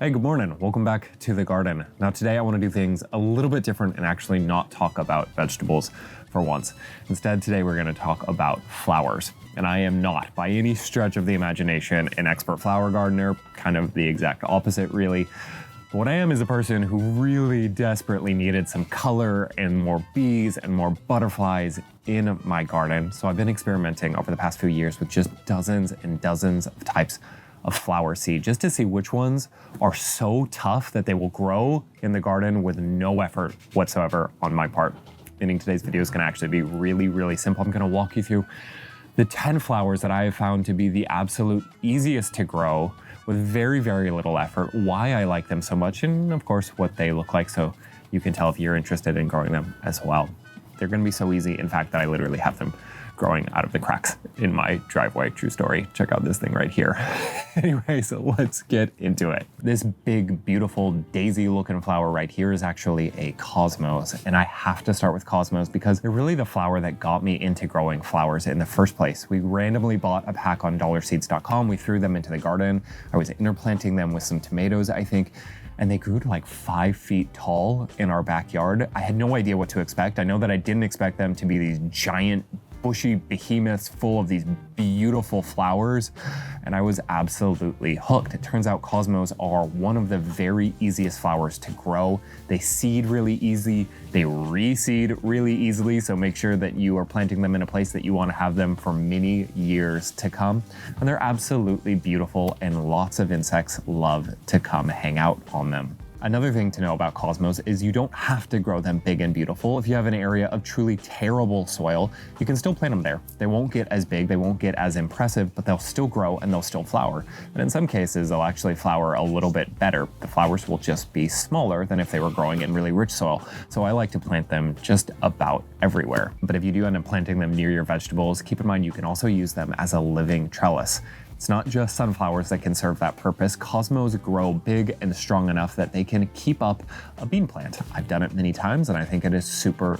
Hey, good morning. Welcome back to the garden. Now today I want to do things a little bit different and actually not talk about vegetables for once. Instead, today we're going to talk about flowers. And I am not, by any stretch of the imagination, an expert flower gardener, kind of the exact opposite really. What I am is a person who really desperately needed some color and more bees and more butterflies in my garden. So I've been experimenting over the past few years with just dozens and dozens of types of flower seed just to see which ones are so tough that they will grow in the garden with no effort whatsoever on my part. Meaning today's video is going to actually be really simple. I'm going to walk you through the 10 flowers that I have found to be the absolute easiest to grow with very little effort, why I like them so much, and of course what they look like, so you can tell if you're interested in growing them as well. They're going to be so easy, in fact, that I literally have them growing out of the cracks in my driveway. True story. Check out this thing right here. Anyway, so let's get into it. This big, beautiful daisy looking flower right here is actually a cosmos. And I have to start with cosmos because they're really the flower that got me into growing flowers in the first place. We randomly bought a pack on dollarseeds.com. We threw them into the garden. I was interplanting them with some tomatoes, I think, and they grew to like 5 feet tall in our backyard. I had no idea what to expect. I know that I didn't expect them to be these giant bushy behemoths full of these beautiful flowers, and I was absolutely hooked. It turns out cosmos are one of the very easiest flowers to grow. They seed really easy, they reseed really easily, so make sure that you are planting them in a place that you want to have them for many years to come. And they're absolutely beautiful, and lots of insects love to come hang out on them. Another thing to know about cosmos is you don't have to grow them big and beautiful. If you have an area of truly terrible soil, you can still plant them there. They won't get as big, they won't get as impressive, but they'll still grow and they'll still flower. And in some cases, they'll actually flower a little bit better. The flowers will just be smaller than if they were growing in really rich soil. So I like to plant them just about everywhere. But if you do end up planting them near your vegetables, keep in mind you can also use them as a living trellis. It's not just sunflowers that can serve that purpose. Cosmos grow big and strong enough that they can keep up a bean plant. I've done it many times and I think it is super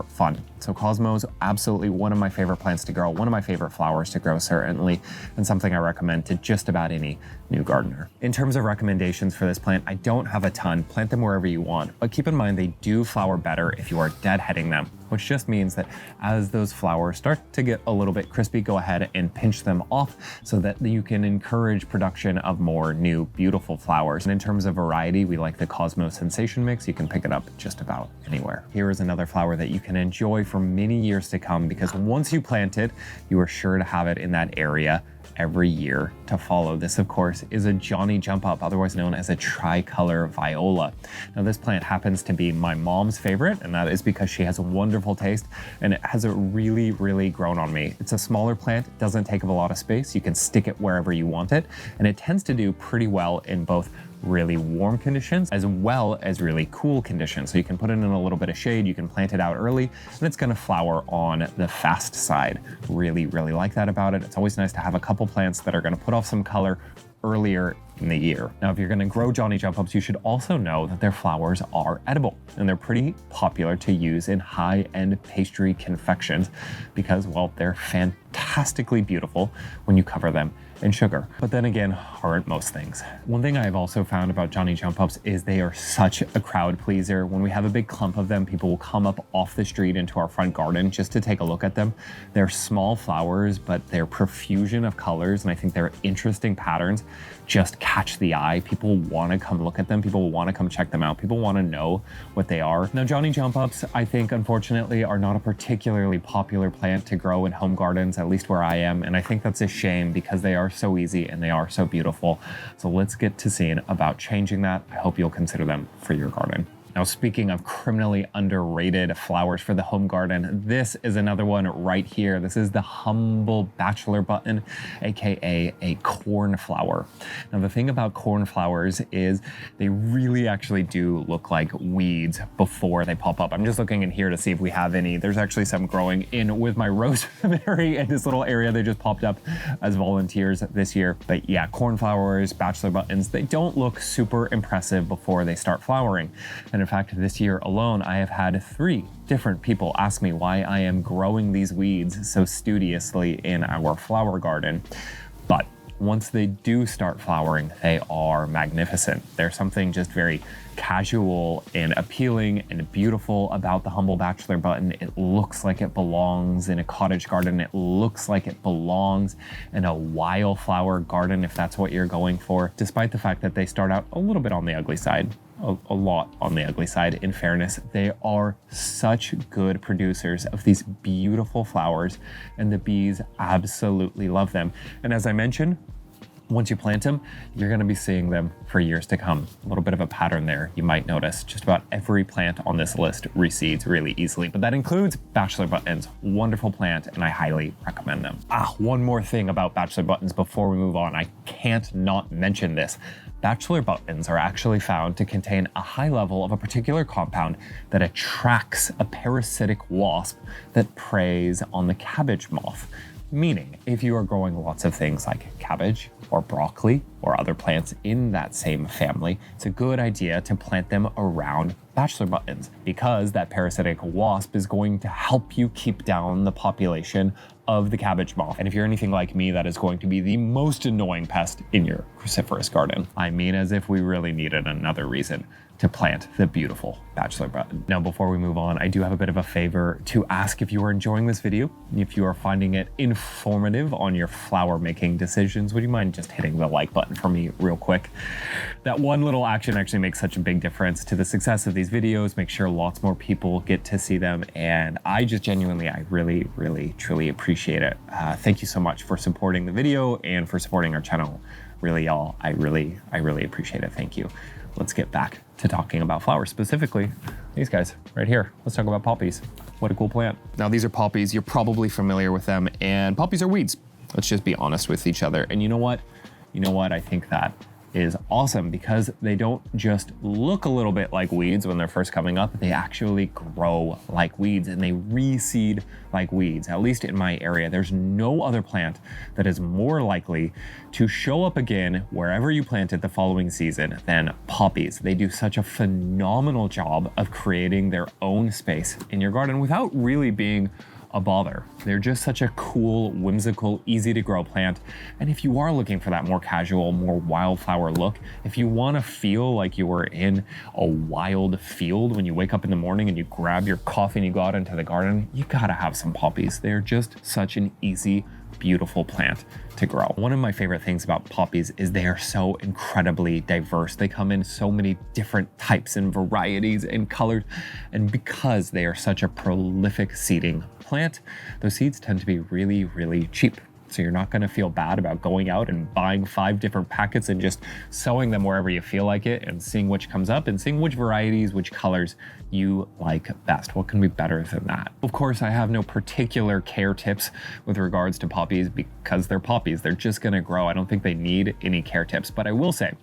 fun. So cosmos, absolutely one of my favorite plants to grow, one of my favorite flowers to grow certainly, and something I recommend to just about any new gardener. In terms of recommendations for this plant, I don't have a ton. Plant them wherever you want, but keep in mind they do flower better if you are deadheading them, which just means that as those flowers start to get a little bit crispy, go ahead and pinch them off so that you can encourage production of more new beautiful flowers. And in terms of variety, we like the Cosmos Sensation Mix. You can pick it up just about anywhere. Here is another flower that you can enjoy for many years to come because once you plant it, you are sure to have it in that area every year to follow. This, of course, is a Johnny Jump Up, otherwise known as a tricolor viola. Now, this plant happens to be my mom's favorite, and that is because she has a wonderful taste, and it has really grown on me. It's a smaller plant, it doesn't take up a lot of space. You can stick it wherever you want it, and it tends to do pretty well in both really warm conditions as well as really cool conditions. So you can put it in a little bit of shade, you can plant it out early, and it's gonna flower on the fast side. Really like that about it. It's always nice to have a couple plants that are gonna put off some color earlier in the year. Now, if you're gonna grow Johnny Jump Ups, you should also know that their flowers are edible, and they're pretty popular to use in high-end pastry confections because, well, they're fantastically beautiful when you cover them in sugar. But then again, aren't most things. One thing I've also found about Johnny Jump Ups is they are such a crowd pleaser. When we have a big clump of them, people will come up off the street into our front garden just to take a look at them. They're small flowers, but their profusion of colors, and I think their interesting patterns just catch the eye. People want to come look at them. People want to come check them out. People want to know what they are. Now, Johnny Jump Ups, I think, unfortunately, are not a particularly popular plant to grow in home gardens, at least where I am, and I think that's a shame because they are so easy and they are so beautiful. So let's get to seeing about changing that. I hope you'll consider them for your garden. Now, speaking of criminally underrated flowers for the home garden, this is another one right here. This is the humble Bachelor button, aka a cornflower. Now, the thing about cornflowers is they really actually do look like weeds before they pop up. I'm just looking in here to see if we have any. There's actually some growing in with my rosemary in this little area. They just popped up as volunteers this year. But yeah, cornflowers, Bachelor buttons, they don't look super impressive before they start flowering. And in fact, this year alone, I have had 3 different people ask me why I am growing these weeds so studiously in our flower garden. But once they do start flowering, they are magnificent. There's something just very casual and appealing and beautiful about the humble bachelor button. It looks like it belongs in a cottage garden. It looks like it belongs in a wildflower garden if that's what you're going for, despite the fact that they start out a little bit on the ugly side. A lot on the ugly side. In fairness, they are such good producers of these beautiful flowers, and the bees absolutely love them. And as I mentioned, once you plant them, you're going to be seeing them for years to come. A little bit of a pattern there, you might notice. Just about every plant on this list reseeds really easily, but that includes bachelor buttons. Wonderful plant, and I highly recommend them. One more thing about bachelor buttons before we move on. I can't not mention this. Bachelor buttons are actually found to contain a high level of a particular compound that attracts a parasitic wasp that preys on the cabbage moth. Meaning, if you are growing lots of things like cabbage or broccoli or other plants in that same family, it's a good idea to plant them around bachelor buttons, because that parasitic wasp is going to help you keep down the population of the cabbage moth. And if you're anything like me, that is going to be the most annoying pest in your cruciferous garden. I mean, as if we really needed another reason to plant the beautiful bachelor button. Now, before we move on, I do have a bit of a favor to ask. If you are enjoying this video, if you are finding it informative on your flower making decisions, would you mind just hitting the like button for me real quick? That one little action actually makes such a big difference to the success of these videos, make sure lots more people get to see them. And I just genuinely, I really, really, truly appreciate it. Thank you so much for supporting the video and for supporting our channel. Really, y'all, I really appreciate it. Thank you. Let's get back to talking about flowers, specifically these guys right here. Let's talk about poppies. What a cool plant. Now, these are poppies. You're probably familiar with them, and poppies are weeds. Let's just be honest with each other. And you know what? I think that is awesome, because they don't just look a little bit like weeds when they're first coming up, they actually grow like weeds and they reseed like weeds. At least in my area, there's no other plant that is more likely to show up again wherever you plant it the following season than poppies. They do such a phenomenal job of creating their own space in your garden without really being a bother. They're just such a cool, whimsical, easy to grow plant. And if you are looking for that more casual, more wildflower look, if you want to feel like you were in a wild field when you wake up in the morning and you grab your coffee and you go out into the garden, you gotta have some poppies. They're just such an easy, beautiful plant to grow. One of my favorite things about poppies is they are so incredibly diverse. They come in so many different types and varieties and colors. And because they are such a prolific seeding plant, those seeds tend to be really, really cheap. So you're not gonna feel bad about going out and buying 5 different packets and just sowing them wherever you feel like it and seeing which comes up and seeing which varieties, which colors you like best. What can be better than that? Of course, I have no particular care tips with regards to poppies because they're poppies. They're just gonna grow. I don't think they need any care tips, but I will say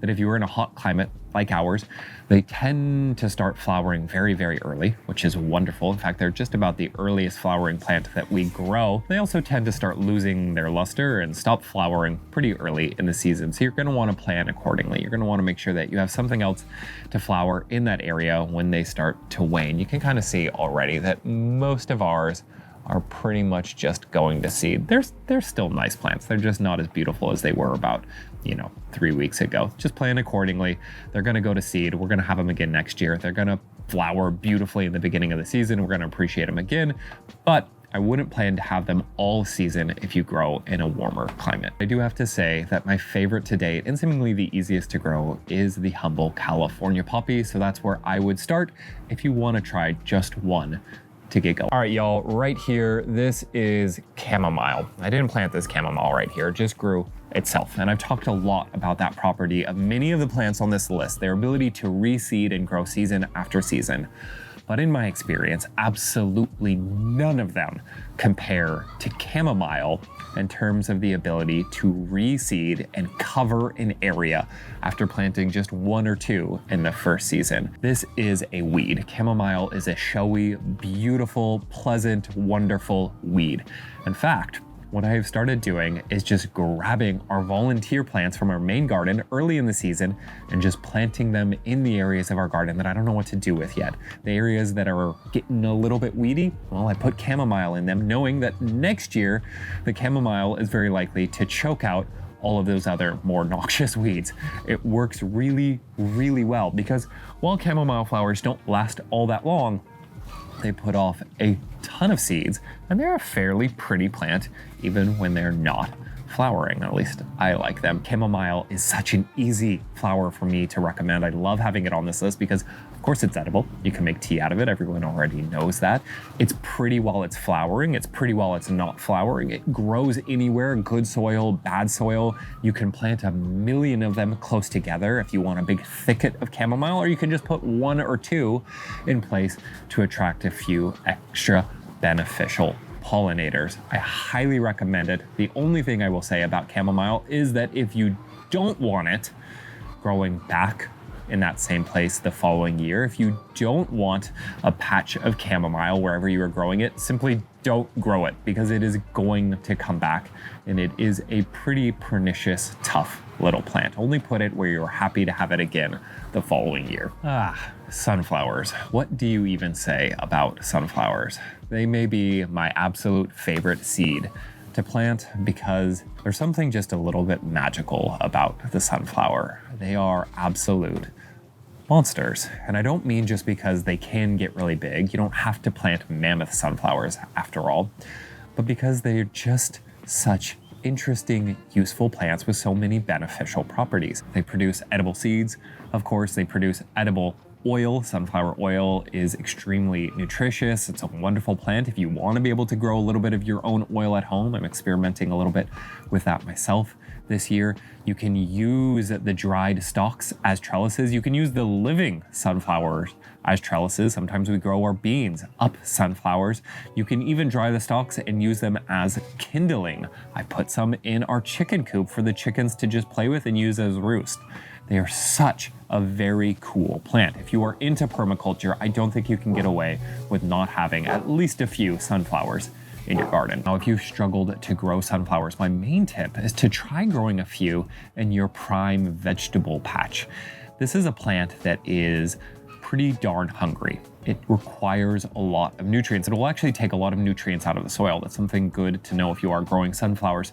that if you were in a hot climate like ours, they tend to start flowering very, very early, which is wonderful. In fact, they're just about the earliest flowering plant that we grow. They also tend to start losing their luster and stop flowering pretty early in the season. So you're gonna wanna plan accordingly. You're gonna wanna make sure that you have something else to flower in that area when they start to wane. You can kind of see already that most of ours are pretty much just going to seed. They're still nice plants. They're just not as beautiful as they were about, 3 weeks ago. Just plan accordingly. They're gonna go to seed. We're gonna have them again next year. They're gonna flower beautifully in the beginning of the season. We're gonna appreciate them again, but I wouldn't plan to have them all season if you grow in a warmer climate. I do have to say that my favorite to date and seemingly the easiest to grow is the humble California poppy. So that's where I would start if you wanna try just one to get going. All right, y'all, right here, this is chamomile. I didn't plant this chamomile right here, it just grew itself. And I've talked a lot about that property of many of the plants on this list, their ability to reseed and grow season after season. But in my experience, absolutely none of them compare to chamomile in terms of the ability to reseed and cover an area after planting just 1 or 2 in the first season. This is a weed. Chamomile is a showy, beautiful, pleasant, wonderful weed. In fact, what I have started doing is just grabbing our volunteer plants from our main garden early in the season and just planting them in the areas of our garden that I don't know what to do with yet. The areas that are getting a little bit weedy, well, I put chamomile in them, knowing that next year, the chamomile is very likely to choke out all of those other more noxious weeds. It works really, really well because while chamomile flowers don't last all that long, they put off a ton of seeds, and they're a fairly pretty plant even when they're not flowering. At least I like them. Chamomile is such an easy flower for me to recommend. I love having it on this list because of course it's edible. You can make tea out of it. Everyone already knows that. It's pretty while it's flowering. It's pretty while it's not flowering. It grows anywhere, good soil, bad soil. You can plant a million of them close together if you want a big thicket of chamomile, or you can just put one or two in place to attract a few extra beneficial pollinators. I highly recommend it. The only thing I will say about chamomile is that if you don't want it growing back in that same place the following year, if you don't want a patch of chamomile wherever you are growing it, simply don't grow it because it is going to come back, and it is a pretty pernicious, tough little plant. Only put it where you're happy to have it again the following year. Sunflowers. What do you even say about sunflowers? They may be my absolute favorite seed to plant because there's something just a little bit magical about the sunflower. They are absolute monsters. And I don't mean just because they can get really big. You don't have to plant mammoth sunflowers after all, but because they're just such interesting, useful plants with so many beneficial properties. They produce edible seeds. Of course, they produce edible oil. Sunflower oil is extremely nutritious. It's a wonderful plant if you want to be able to grow a little bit of your own oil at home. I'm experimenting a little bit with that myself this year. You can use the dried stalks as trellises. You can use the living sunflowers as trellises. Sometimes we grow our beans up sunflowers. You can even dry the stalks and use them as kindling. I put some in our chicken coop for the chickens to just play with and use as roost. They are such a very cool plant. If you are into permaculture, I don't think you can get away with not having at least a few sunflowers in your garden. Now, if you've struggled to grow sunflowers, my main tip is to try growing a few in your prime vegetable patch. This is a plant that is pretty darn hungry. It requires a lot of nutrients. It will actually take a lot of nutrients out of the soil. That's something good to know if you are growing sunflowers.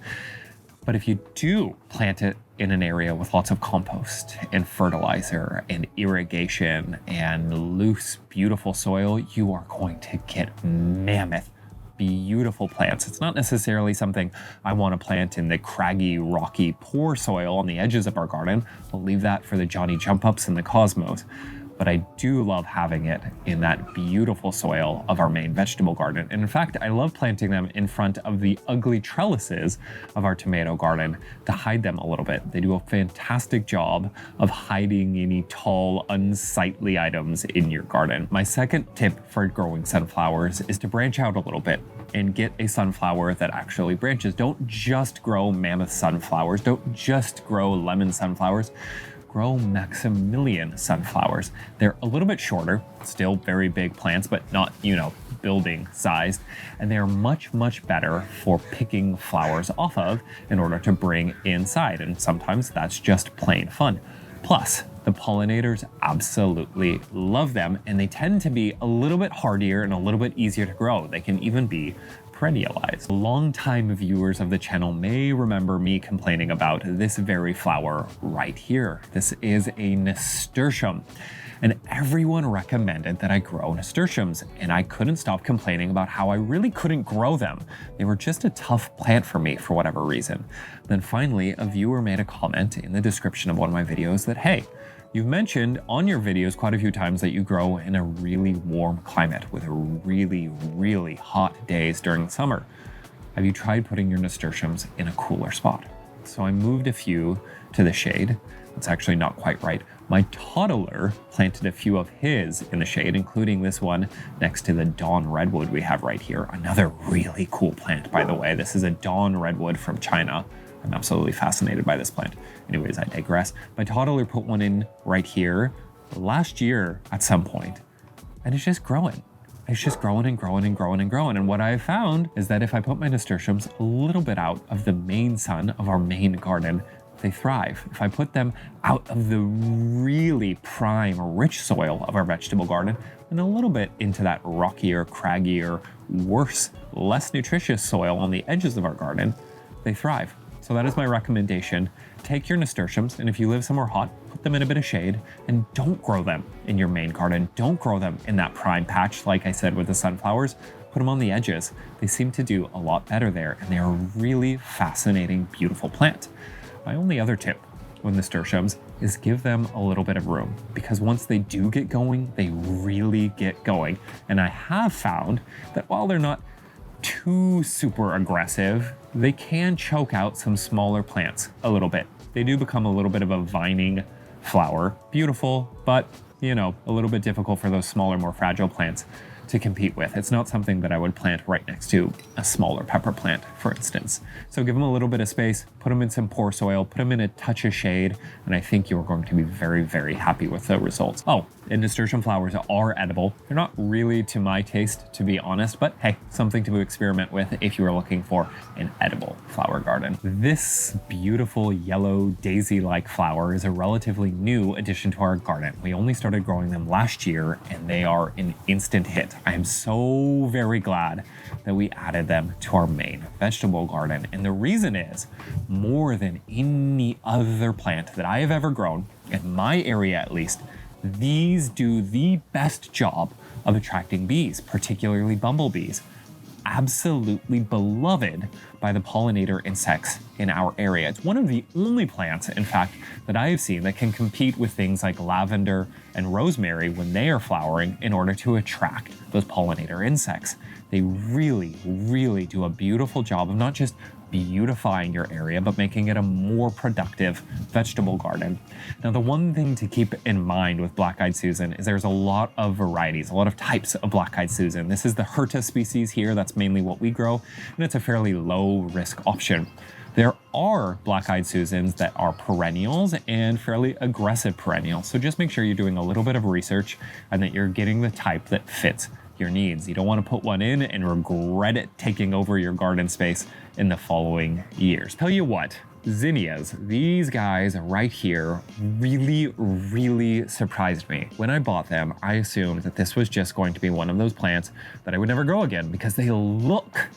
But if you do plant it in an area with lots of compost and fertilizer and irrigation and loose, beautiful soil, you are going to get mammoth, beautiful plants. It's not necessarily something I want to plant in the craggy, rocky, poor soil on the edges of our garden. I'll leave that for the Johnny Jump-Ups and the Cosmos. But I do love having it in that beautiful soil of our main vegetable garden. And in fact, I love planting them in front of the ugly trellises of our tomato garden to hide them a little bit. They do a fantastic job of hiding any tall, unsightly items in your garden. My second tip for growing sunflowers is to branch out a little bit and get a sunflower that actually branches. Don't just grow mammoth sunflowers. Don't just grow lemon sunflowers. Grow Maximilian sunflowers. They're a little bit shorter, still very big plants, but not, building sized. And they're much, much better for picking flowers off of in order to bring inside. And sometimes that's just plain fun. Plus, the pollinators absolutely love them, and they tend to be a little bit hardier and a little bit easier to grow. They can even be perennialized. Longtime viewers of the channel may remember me complaining about this very flower right here. This is a nasturtium, and everyone recommended that I grow nasturtiums, and I couldn't stop complaining about how I really couldn't grow them. They were just a tough plant for me for whatever reason. Then finally, a viewer made a comment in the description of one of my videos that, hey, you've mentioned on your videos quite a few times that you grow in a really warm climate with really, really hot days during the summer. Have you tried putting your nasturtiums in a cooler spot? So I moved a few to the shade. That's actually not quite right. My toddler planted a few of his in the shade, including this one next to the dawn redwood we have right here. Another really cool plant, by the way. This is a dawn redwood from China. I'm absolutely fascinated by this plant. Anyways, I digress. My toddler put one in right here last year at some point, and it's just growing. It's just growing and growing and growing and growing. And what I have found is that if I put my nasturtiums a little bit out of the main sun of our main garden, they thrive. If I put them out of the really prime, rich soil of our vegetable garden and a little bit into that rockier, craggier, worse, less nutritious soil on the edges of our garden, they thrive. So that is my recommendation. Take your nasturtiums, and if you live somewhere hot, put them in a bit of shade, and don't grow them in your main garden. Don't grow them in that prime patch, like I said with the sunflowers. Put them on the edges. They seem to do a lot better there, and they are a really fascinating, beautiful plant. My only other tip with nasturtiums is give them a little bit of room, because once they do get going, they really get going. And I have found that while they're not too super aggressive, they can choke out some smaller plants a little bit. They do become a little bit of a vining flower. Beautiful, but you know, a little bit difficult for those smaller, more fragile plants to compete with. It's not something that I would plant right next to a smaller pepper plant, for instance. So give them a little bit of space, put them in some poor soil, put them in a touch of shade, and I think you're going to be very, very happy with the results. Oh, and nasturtium flowers are edible. They're not really to my taste, to be honest, but hey, something to experiment with if you are looking for an edible flower garden. This beautiful yellow daisy-like flower is a relatively new addition to our garden. We only started growing them last year, and they are an instant hit. I am so very glad that we added them to our main vegetable garden. And the reason is, more than any other plant that I have ever grown, in my area at least, these do the best job of attracting bees, particularly bumblebees. Absolutely beloved by the pollinator insects in our area. It's one of the only plants, in fact, that I have seen that can compete with things like lavender and rosemary when they are flowering in order to attract those pollinator insects. They really, really do a beautiful job of not just beautifying your area, but making it a more productive vegetable garden. Now, the one thing to keep in mind with Black-Eyed Susan is there's a lot of varieties, a lot of types of Black-Eyed Susan. This is the Hirta species here. That's mainly what we grow, and it's a fairly low-risk option. There are Black-Eyed Susans that are perennials and fairly aggressive perennials, so just make sure you're doing a little bit of research and that you're getting the type that fits your needs. You don't want to put one in and regret it taking over your garden space in the following years. Tell you what, zinnias, these guys right here really, really surprised me. When I bought them, I assumed that this was just going to be one of those plants that I would never grow again because they look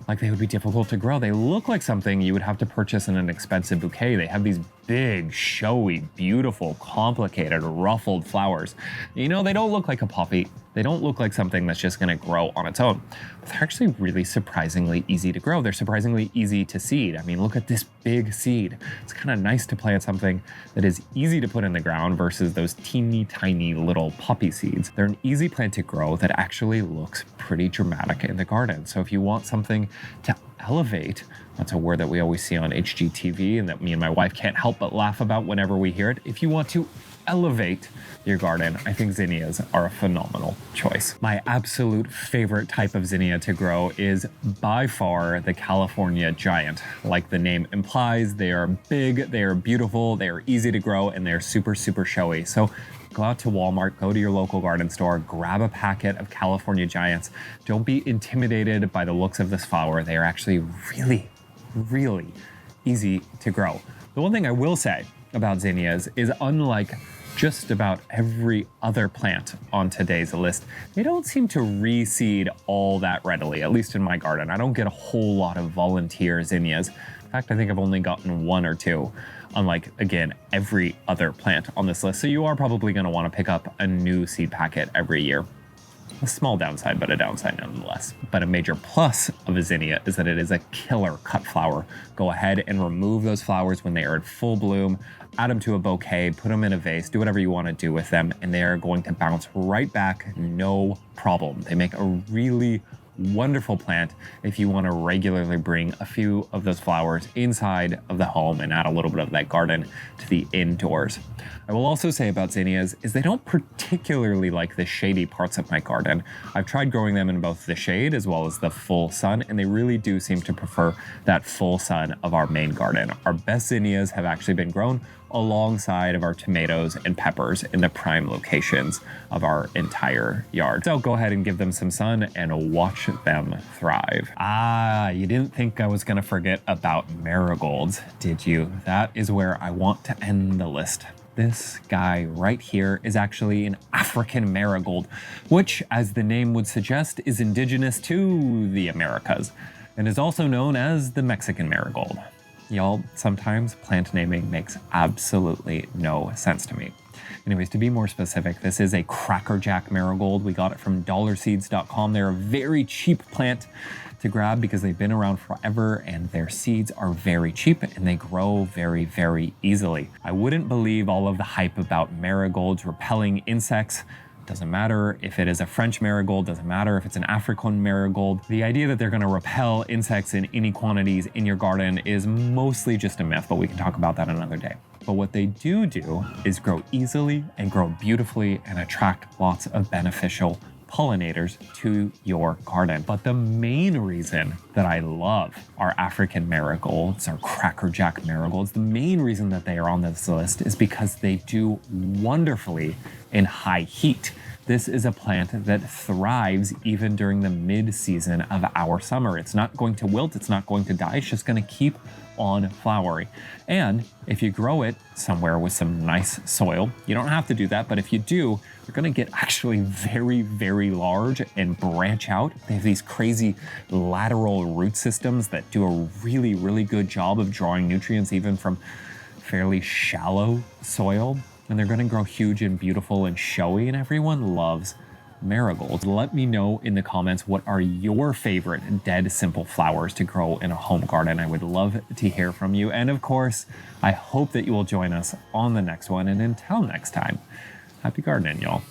like they would be difficult to grow. They look like something you would have to purchase in an expensive bouquet. They have these big, showy, beautiful, complicated, ruffled flowers. You know, they don't look like a poppy. They don't look like something that's just gonna grow on its own. But they're actually really surprisingly easy to grow. They're surprisingly easy to seed. I mean, look at this big seed. It's kind of nice to plant something that is easy to put in the ground versus those teeny tiny little poppy seeds. They're an easy plant to grow that actually looks pretty dramatic in the garden. So if you want something to elevate, that's a word that we always see on HGTV and that me and my wife can't help but laugh about whenever we hear it. If you want to elevate your garden, I think zinnias are a phenomenal choice. My absolute favorite type of zinnia to grow is by far the California Giant. Like the name implies, they are big, they are beautiful, they are easy to grow, and they're super, super showy. So go out to Walmart, go to your local garden store, grab a packet of California Giants. Don't be intimidated by the looks of this flower. They are actually really, really easy to grow. The one thing I will say about zinnias is, unlike just about every other plant on today's list, they don't seem to reseed all that readily, at least in my garden. I don't get a whole lot of volunteer zinnias. In fact, I think I've only gotten one or two, unlike, again, every other plant on this list. So you are probably going to want to pick up a new seed packet every year. A small downside, but a downside nonetheless. But a major plus of a zinnia is that it is a killer cut flower. Go ahead and remove those flowers when they are in full bloom, add them to a bouquet, put them in a vase, do whatever you want to do with them, and they are going to bounce right back, no problem. They make a really wonderful plant if you want to regularly bring a few of those flowers inside of the home and add a little bit of that garden to the indoors. I will also say about zinnias is they don't particularly like the shady parts of my garden. I've tried growing them in both the shade as well as the full sun, and they really do seem to prefer that full sun of our main garden. Our best zinnias have actually been grown alongside of our tomatoes and peppers in the prime locations of our entire yard. So go ahead and give them some sun and watch them thrive. Ah, you didn't think I was gonna forget about marigolds, did you? That is where I want to end the list. This guy right here is actually an African marigold, which, as the name would suggest, is indigenous to the Americas and is also known as the Mexican marigold. Y'all, sometimes plant naming makes absolutely no sense to me. Anyways, to be more specific, this is a crackerjack marigold. We got it from dollarseeds.com. They're a very cheap plant to grab because they've been around forever and their seeds are very cheap and they grow very, very easily. I wouldn't believe all of the hype about marigolds repelling insects. Doesn't matter if it is a French marigold, doesn't matter if it's an African marigold. The idea that they're gonna repel insects in any quantities in your garden is mostly just a myth, but we can talk about that another day. But what they do is grow easily and grow beautifully and attract lots of beneficial pollinators to your garden. But the main reason that I love our African marigolds, our crackerjack marigolds, the main reason that they are on this list is because they do wonderfully in high heat. This is a plant that thrives even during the mid-season of our summer. It's not going to wilt, it's not going to die, it's just gonna keep on flowering. And if you grow it somewhere with some nice soil, you don't have to do that, but if you do, you're gonna get actually very, very large and branch out. They have these crazy lateral root systems that do a really, really good job of drawing nutrients even from fairly shallow soil. And they're gonna grow huge and beautiful and showy, and everyone loves marigolds. Let me know in the comments what are your favorite dead simple flowers to grow in a home garden. I would love to hear from you. And of course, I hope that you will join us on the next one. And until next time, happy gardening, y'all.